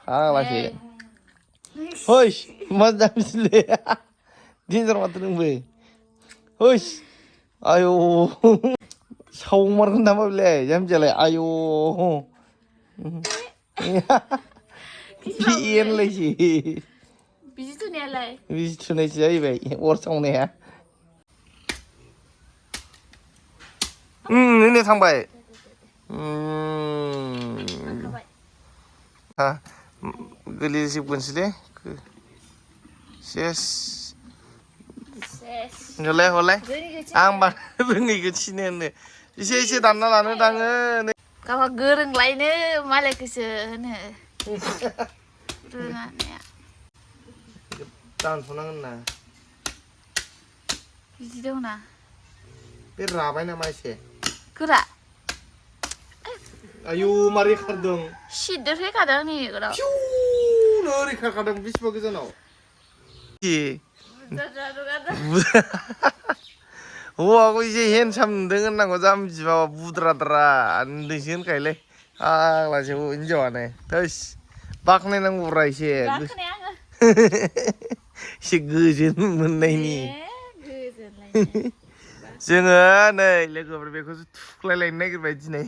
Lagi. Hush, mas jam sile. Dinner matring be. Hush. Ayo. Saumar nama beli jam jale. Ayo. Ian lagi. Biji tu ni alai. Bis tunai sih be. Or song ya. Ini sampai. Ah, geli sih pun sih. Ses. Oleh. Ang bang bengi ke sini ni. Isi tanah lana tangan. Kau gereng lain ni malah kesana. Rengan ya. Tan funang na. Biji tu na. Berapa ini masih? Gerak. Ayo mari kardong. Sidur he kadang ni gerak. Piu, nari kadang bis bagus no. Iya. Wah, aku sih handsome dengan nang jam jiwa budra ande sih kaile. Lagi aku enjoy ane. Terus, bak nih nang urai sih. Bak ni ang. Si gujin mana ini? Gezen lain. Jangan, lego berbeda khusus lain negeri baca nih.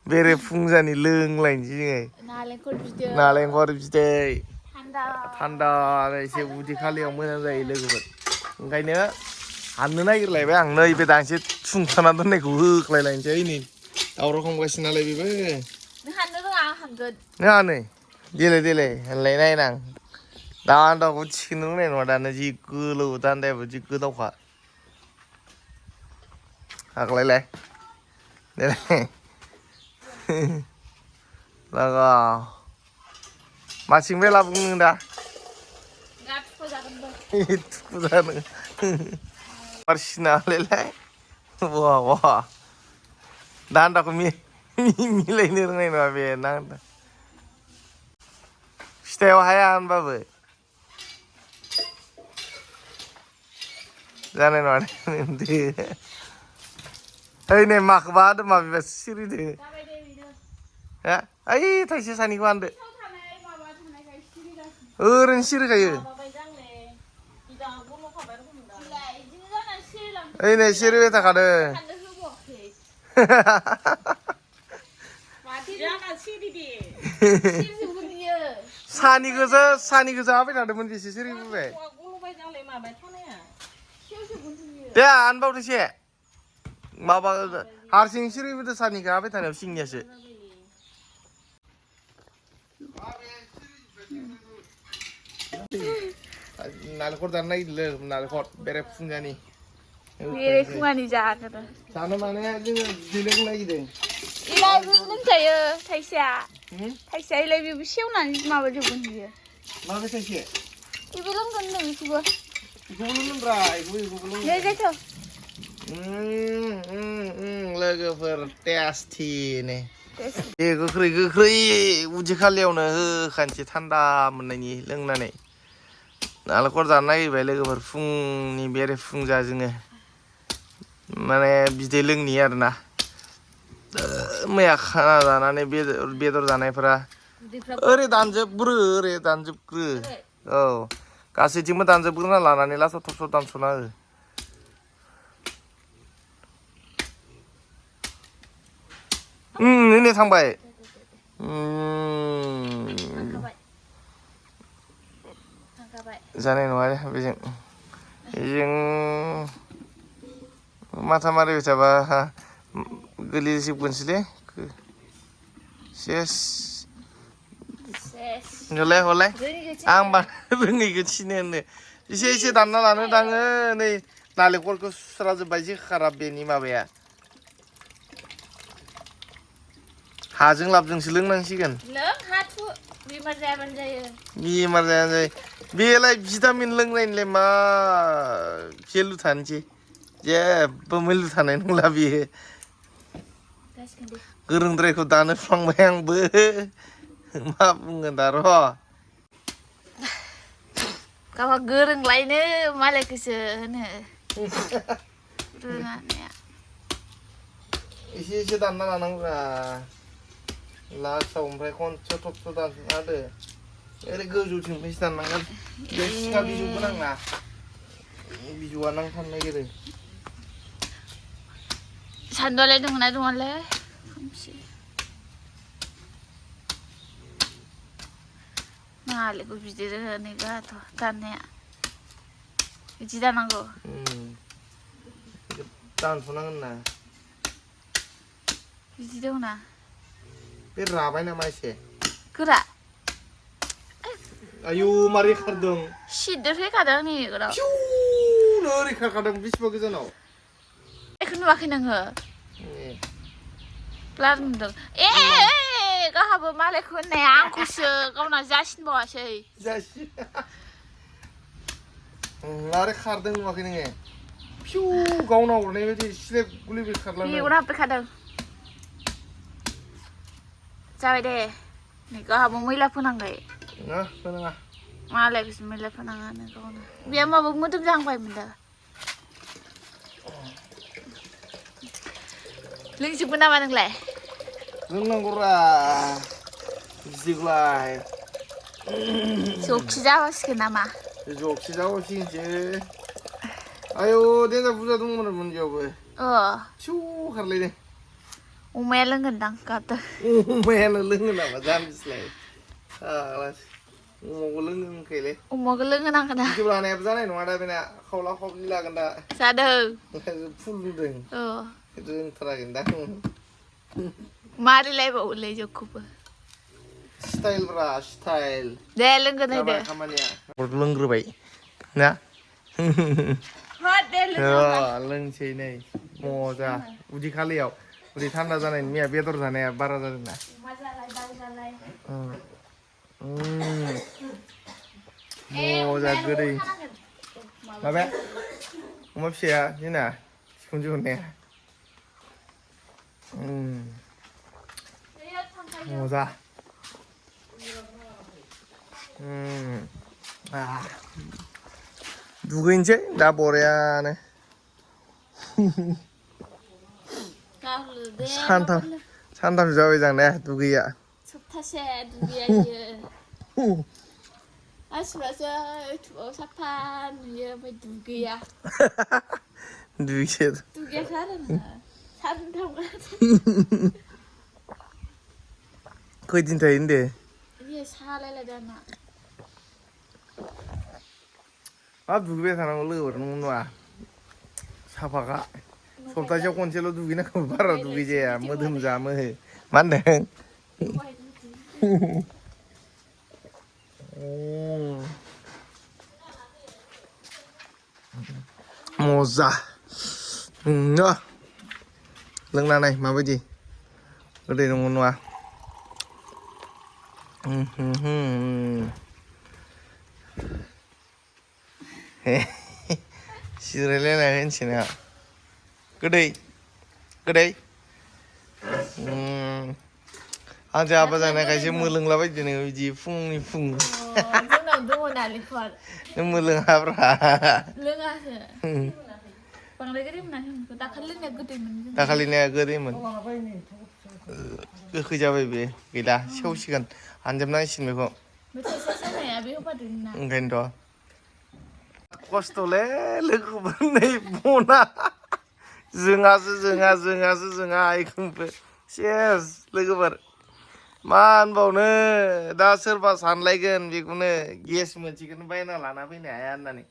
Bere fungsi leng lain sih. Naleng korupsi deh. Tanda, si budi kali yang mana saya lego ber. Enggaknya, anu naik lagi be, ang naik be dangsi fungsinya tuh nih gue lain sih ini. Orang kong kasih nalai be. Handu tu ang hanggud. Nah nih, dile, lain lain ang. Dah anda kucing nih, wadah nasi gulu, tanda buji gulu kah. Aku lele, laga, macing bela bunga dah. Itu kuda, persina lele, wah, dan aku milih ni orang ini apa nang, setiap hayaan babe, jangan nanti. Ini mak bad mak bes siri deh. Ya, ay thai sih sani kuan deh. Orang siri kayu. Ini siri beta kade. Sani kusa apa ada pun sisi siri be. Ya, anbau tu sih. Maba harsing siri itu sani ka apa tanah singnya sih. Nalkor dan naik le nalkor bere fungga ni. Bere fungga ni jaga tu. Sana mana je dileng lagi deh. Ilai belum saya Thaisia ilai bibu siu nanti maba jebun dia. Mana Thaisia? Ibu belum kena ibu gua. Ibu belum rai, ibu belum. Ya jatuh. Lagi bertesti nih. Kekri, uji kalian kanci tanda menanyi leng nane. Nalkor danai balik berfung ni biar fung jajengnya. Mana bisa leng ni ada nah. Maya kana danane bedor danai pera. Ore danjep buru, ore danjep buru. Oh, kasih cuma danjep buru na lana ni lah so dan sona. Ini sampai. Jangan nuai, bijing mata mari coba geli sih pun sih. Ses. Oleh. Ang bang bengi ke sini ni. Isi tanah lana tangan ni. Nalekor ko seraja baji kharab beni mabe ya. Hajeng labjeng sileng nangsikan. Leng hatu bimar jaya. Bimar jaya. Biarlah vitamin leng lain lema pelu thanci. Je pemilu thanen labi. Gerung teri ko dana flang bayang be. Maaf ngendaro. Kau gereng lain ni malah kesana. Rengan ya. Isi tanah lanang lah. लास्टआव ओमफ्राय खनसे थबस्र' दानस'ना होदो ओरै गोजौथिं फैसा दाननांगोन बे सिखा बिजौबो नांना बिजौआ नांथानो नागिरो 산도래 동나 동안래 잠시 나알고 비디를 내가 더 딴네 지다난 거 दानस'नांगोन ना 비디도나 बे राबाय नामा एसे 그라 आयु मारै खारदों 시들 회 가더니 그럼 फिउनो ओरै खारखादों बेसेबा गोजानाव 그 누아키 नोङो लादों ए गाहाबो मालाय खोनाया आंखौसो गावना जासिनबावासै जासि आरो खारदों नुवाखै नोङो फिउ गावनाव हरनाय बायदि स्लेब गुलिबो खारलांदों मेगन हाबफैखादों जाबाय दे नै गाहाबो मैला फोनांबाय ना फोनाङा मालायखौसो मैला फोनाङानो गावनो बेहा माबा मोदोम जाहांबायमोन दा लोंजोबगोन नामा नोंलाय लोंनांगौरा बिदिखौलाय जखि जाबासिगोन नामा जखि जाबावसिगोनसो आयौ देन्जार बुरजा दंमोन मोनजायावबो फिउ खारलायदों अमाया लोंगोनदां गाबदों अमायानो लोङो नामा जाम्बिसलाय फाग्लासो अमाखौ लोङो होनखायोलै अमाखौ लोंहोनांगोन दा भिडिअ लानायाबो जानाय नङा दा बेना खावला खावलि लागोन दा जादों फुल बुंदों रोंथाराखैदां मारिलायबावोलै जखौबो स्टाइल ब्रा स्टाइल दे लोंगोन दे खामानिया लोंग्रोबाय ना दे लोंसै नै मजा उदै खालियाव उदै थान्दा जानायनि मैया बेदर जानाया बारा जादोंना मजा गोदै माबाया अमा फिसाया जोंना सिखुनजो हरनाया मजा दुगैनोसै दा बरियानो सानथाम जाबाय जां ने दुगैया सप्तासे दुगैया मानसिफ्रासो इउटुबाव साफा नुयो ओमफ्राय दुगैया दुगैयाखै आरो सानथाम खैदिन थायो होनदो सालायलायदो आंना हाब दुगैबाय थानांगौ लोगोफोर नंगौ नङा साफाखा सप्तासेयाव खनसेल' दुगैनांगौ बारा दुगैजाया मोदोम जामो मा होनदों मजा लोंना नाय माबायदि गोदै नंगौ नङा जिरायलायना होनसै ना गोदै गोदै आंजों आबा जानायखायसो मोलोंलाबायदो नोङो बिदि फुंनि फुं जोंनाव दङ नालेंखर नों मोलोङाब्रा लोङासो बांद्राय गोदै मोनाखै दाखालि लोंनाया गोदैमोन दाखालिनिया गोदैमोन गोखै जाबाय बे गैला सेवसिगोन हानजोबनांसिगोन बेखौ ओंखायनोथ' खस्थ'लै लोगोफोर नै बना जोङा एखमबो सेस लोगोफोर मा होनबावनो दा सोरबा सानलायगोन बेखौनो गेस मोनसेखौनो बायना लाना फैनो हाया होननानै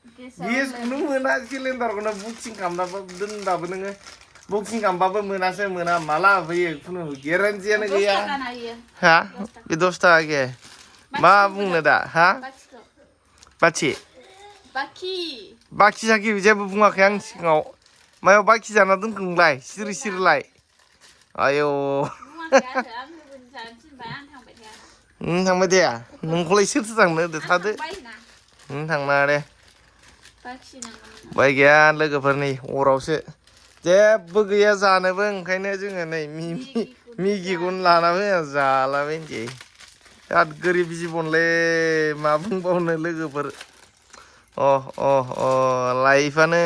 गेसखौनो मोना सिलिन्डारखौनो बुकिं खालामनाबो दोनबाबो नोङो बुकिं खालामबाबो मोना माला होफैयो खुनु गेरेन्टियानो गैया हा बे 10 थाखा के मा बुंनो दा हा बाथि बाखि साखि जेबो बुङाखै आं सिगाङाव मायाव बाखि जाना दोनखो नोंलाय सिरिलाय आयौ थांबाय दे नोंखौलाय सोरथो थांनो होदो थादो थांनाङा दे बाय गैया लोगोफोरनि अरावसो जेबो गैया जानोबो ओंखायनो जोङो नै मिगिखौनो लाना फैना जालाबायनोसै बिराद गोरिब जिबनलै मा बुंबावनो लोगोफोर लाइफआनो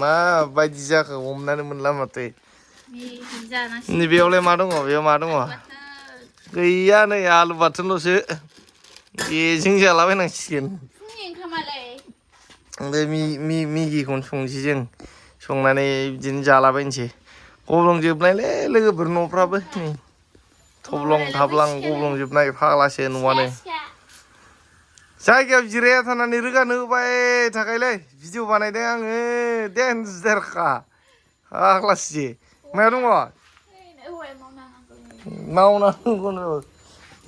माबायदि जाखो हमनानै मोनला माथो नैबेयावलाय मा दङ बेयाव मा दङ गैया नै आलु बाथोनल'सो बेजों जालाबायनांसिगोन फुंनि ओंखामालाय ओमफ्राय मिगिखौनो संसै जों संनानै बिदिनो जालाबायनोसै गब्लंजोबनायलै लोगोफोर न'फ्राबो नै थब्लं थाब्लां गब्लंजोबनाय फाग्लासो न'आनो जायगायाव जिराया थानानै रोगानो होबाय थाखायलै भिडिअ बानायदों आङो देनजारखा फाग्लासो मायाव दङ मावनांगौनो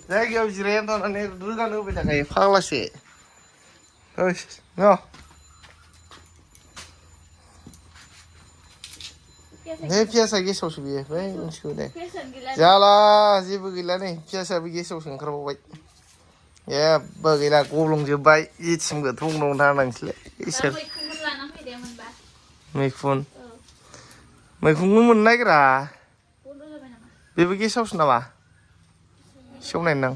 जायगायाव जिरायना थानानै रोगानो होबाय थाखायो फाग्लासो न' हे पियासा गेसावसो बियो बै मिथिगौ दे जाला जेबो गैला नै पियासाबो गेसावसो ओंखारबावबाय जेबो गैला गब्लंजोबबाय जेथिं गोथौ उनावनो थानांसैलाय इसोर मैखुन मैखुनखौ मोननो नागिरा बेबो गेसावसो नामा सेवनाय दां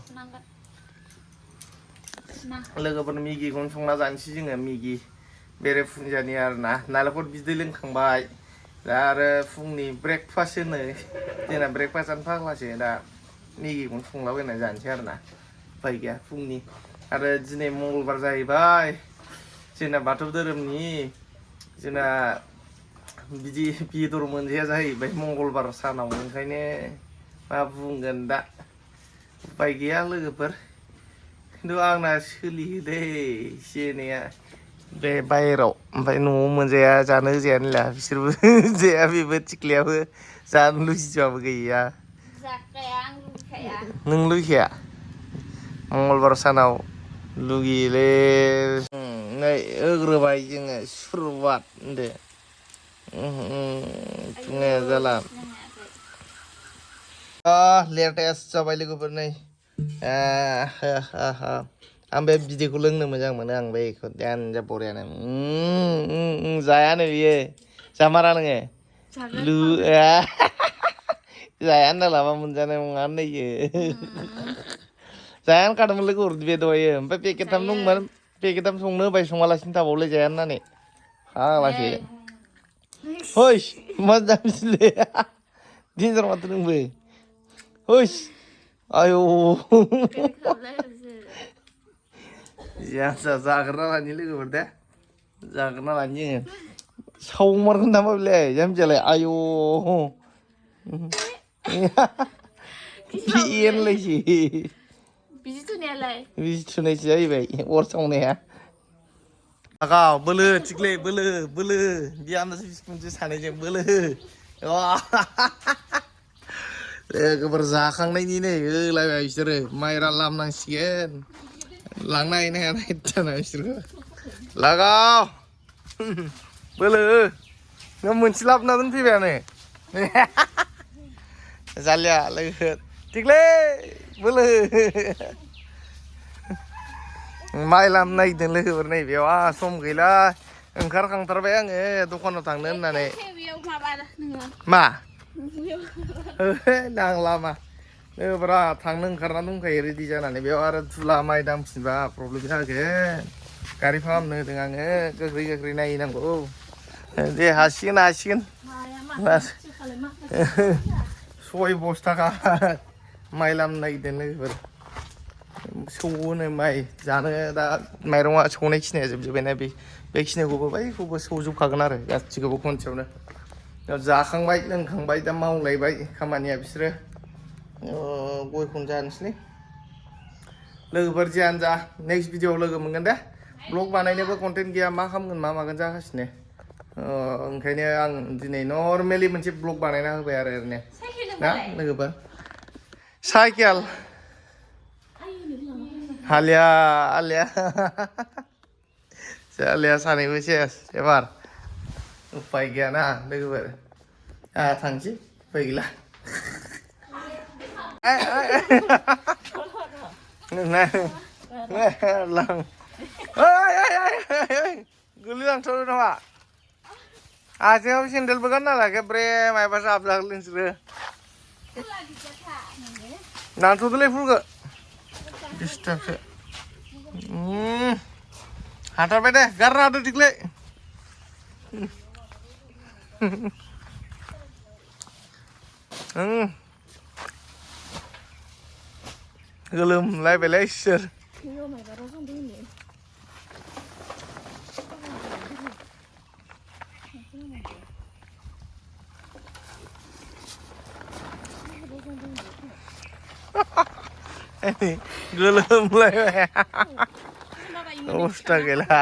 लोगोफोर मिगिखौनो संना जानोसै जोङो मिगि बेरे फुंजानि आरोना नालेंखर बिदै लोंखांबाय दा आरो फुंनि ब्रेकफास्ट होनो जोंना ब्रेकफास्टआनो फाग्लासो दा मिगिखौनो संलाबायना जानोसै आरोना उफाय गैया फुंनि आरो दिनै मंगलबार जाहैबाय जोंना बाथौ धोरोमनि जोंना बिदि बेदर मोनजाया जाहैबाय मंगलबार सानाव ओंखायनो मा बुंगोन दा उफाय गैया लोगोफोर खिन्थु आंना सोलियोलै एसे एनैया बे बाहेराव ओमफ्राय न'आव मोनजाया जानो होजायानो बिसोरबो जाया बेबो थिख्लियाबो जानो लुगैबाबो गैया नों लुगैखाया मंगलबार सानाव लुगैयोलै नै होग्रोबाय जोङो सुरुवात होनदो बुंनाया जाला लेटेस्ट जाबाय लोगोफोर नै आं बे बिदैखौ लोंनो मोजां मोनो आं बेखौ देनजार बरियानो जायानो बियो जामारा नोङो जाया होनना लाबा मोनजानाय नङा होननायो जाया होनखादोंमोन लोगोफोर बे दहायो ओमफ्राय पेकेटथाम दंमोन पेकेटथाम संनो होबाय सङालासिनो थाबावलै जाया होननानै फाग्लासो हैस मा जामबिसोलै डेन्जार माथो नोंबो हैस आयौ जाग्रोना लानि लोगोफोर दे जाग्रोना लानि जोङो सावमारगोन नामा बेलाय जाम्बियालाय आयौ पेनलायसो बिजि थुनायालाय बिजि थुनायसो जाहैबाय अर सावनाया आगाव बोलो थिख्ले बोलो बोलो बिहामजो बिखुनजो सानैजों बोलो लोगोफोर जाखांनायनि नै होलायबाय बिसोरो माइरा लामनांसिगोन लांनो हायो ना हाया नायथाना बिसोरखौ लागाव बोलो नों मोनसे लाबोना दोनफैबायानो जालिया लोगो थिख्ले बोलो माइ लाम नागिरदों लोगोफोर नै बेयाव सम गैला ओंखारखांथारबाय आङो दखानाव थांनो होननानै मा नांला मा लोगोफोरा थांनो ओंखारना दंखायो रेडि जानानै बेयाव आरो धुला माइ दांफिनबा प्रब्लेम जागोन गारि फाहामनो होदों आङो गोख्रै नायहैनांगौ दे हासिगोन सय बस्ताखा माइ लामनो नागिरदों लोगोफोर सौनो माइ जानो दा माइरङा सौनाय खिनिया जोबजोब्बायना बेखिनिखौबो बैखौबो सौजोबखागोन आरो गासिखौबो खनसेयावनो जाखांबाय लोंखांबाय दा मावलायबाय खामानिया बिसोरो गयखौनो जानोसैलै लोगोफोर जियानो जा नेक्स्ट भिडिअआव लोगो मोनगोन दे ब्लग बानायनोबो कन्टेन्ट गैया मा खालामगोन मा मागोन जागासिनो ओंखायनो आं दिनै नर्मेलि मोनसे ब्लग बानायना होबाय आरो ओरैनो ना लोगोफोर साइकेल आलिया सानैबो सेस एबार उफाय गैयाना लोगोफोर थांसै उफाय गैला गोलैलांथारो नामा आथिङाव सेन्देलबो गानना लायाखै ब्रे मायबा जाबजागोन नोंसोरो दानथ'दोलै फुलखौ डिस्टार्बसो हाथारबाय दे गारना होदो थिख्ले गोलोमलायबायलै इसोर इयाव माइबारा संदों होनो गोलोमलायबाय अबस्था गैला